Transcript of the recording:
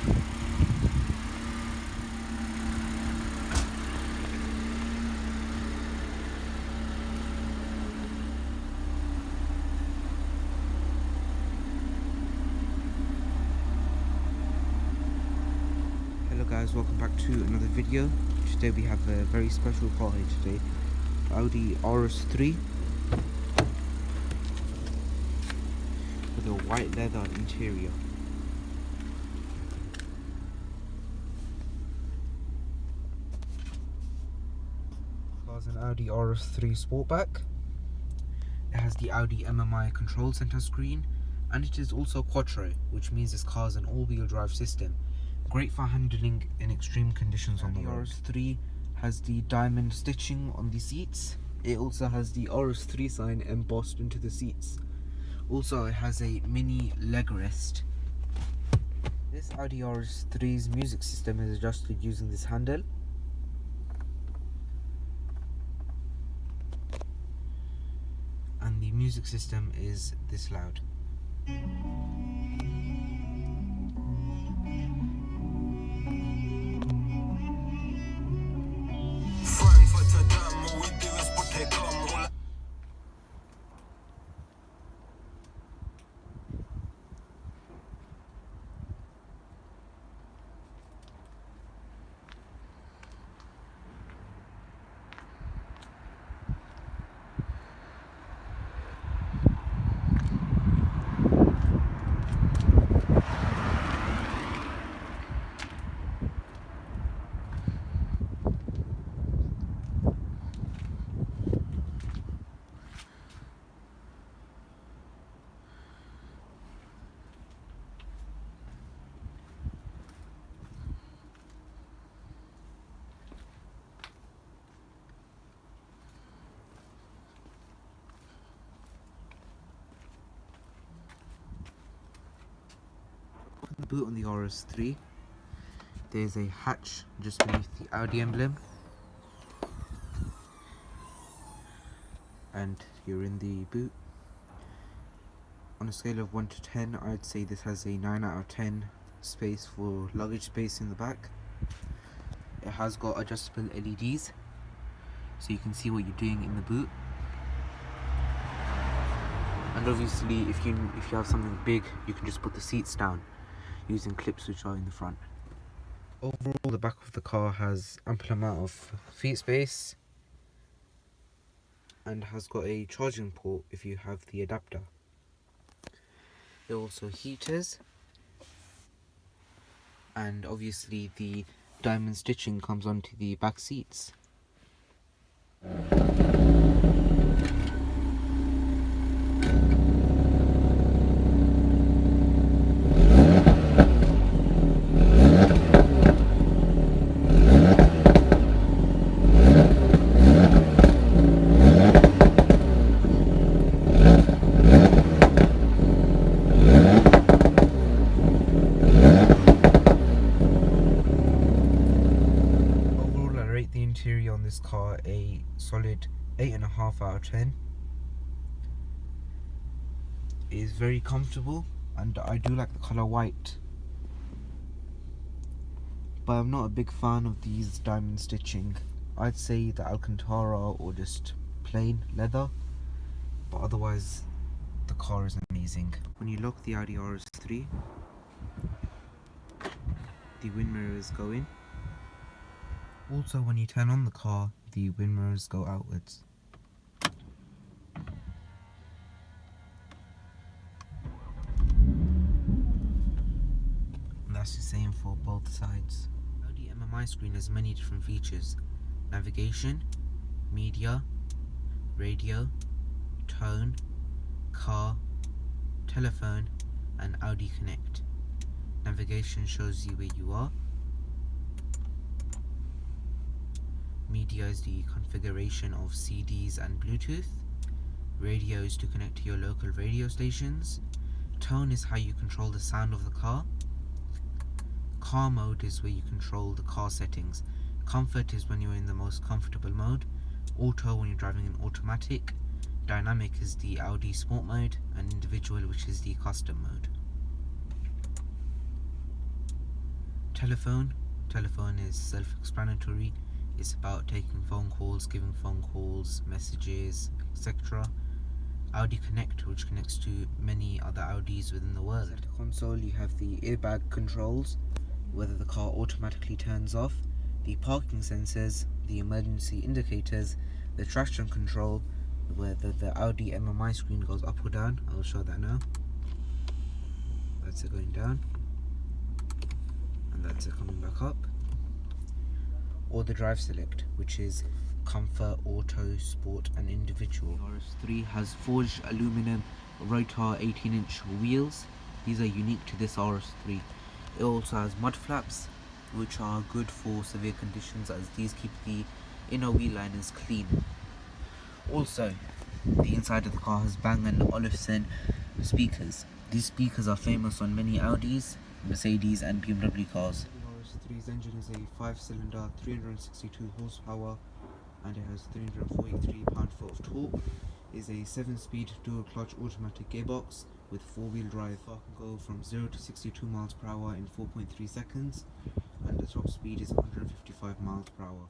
Hello guys, welcome back to another video. Today we have a very special car here today, Audi RS3 with a white leather interior. The car's an Audi RS3 Sportback. It has the Audi MMI control center screen, and it is also quattro, which means this car is an all-wheel drive system. Great for handling in extreme conditions on the road. The RS3 has the diamond stitching on the seats. It also has the RS3 sign embossed into the seats. Also, it has a mini leg rest. This Audi RS3's music system is adjusted using this handle. And the music system is this loud. The boot on the RS3, there's a hatch just beneath the Audi emblem, and you're in the boot. On a scale of 1 to 10, I'd say this has a 9 out of 10 space for luggage space in the back. It has got adjustable LEDs, so you can see what you're doing in the boot. And obviously, if you have something big, you can just put the seats down using clips which are in the front. Overall, the back of the car has ample amount of seat space and has got a charging port if you have the adapter. There are also heaters, and obviously the diamond stitching comes onto the back seats. The interior on this car a solid 8.5 out of 10. It is very comfortable, and I do like the colour white, but I'm not a big fan of these diamond stitching. I'd say the Alcantara or just plain leather, but otherwise the car is amazing. When you lock the Audi RS3, the wind mirrors go in. Also, when you turn on the car, the wind mirrors go outwards. And that's the same for both sides. Audi MMI screen has many different features: navigation, media, radio, tone, car, telephone, and Audi Connect. Navigation shows you where you are. Media is the configuration of CDs and Bluetooth. Radio is to connect to your local radio stations. Tone is how you control the sound of the car. Car mode is where you control the car settings. Comfort is when you're in the most comfortable mode. Auto when you're driving in automatic. Dynamic is the Audi Sport mode, and individual, which is the custom mode. telephone. Telephone is self-explanatory. It's about taking phone calls, giving phone calls, messages, etc. Audi Connect, which connects to many other Audis within the world. Center console, you have the airbag controls, whether the car automatically turns off, the parking sensors, the emergency indicators, the traction control, whether the Audi MMI screen goes up or down. I'll show that now. That's it going down, and that's it coming back up. Or the drive select, which is comfort, auto, sport and individual. The RS3 has forged aluminum rotor 18-inch wheels. These are unique to this RS3. It also has mud flaps, which are good for severe conditions, as these keep the inner wheel liners clean. Also, the inside of the car has Bang & Olufsen speakers. These speakers are famous on many Audis, Mercedes and BMW cars. The RS3's engine is a 5-cylinder, 362 horsepower, and it has 343 pound-foot of torque. It is a 7-speed dual-clutch automatic gearbox with 4-wheel drive. The car can go from 0 to 62 miles per hour in 4.3 seconds, and the top speed is 155 miles per hour.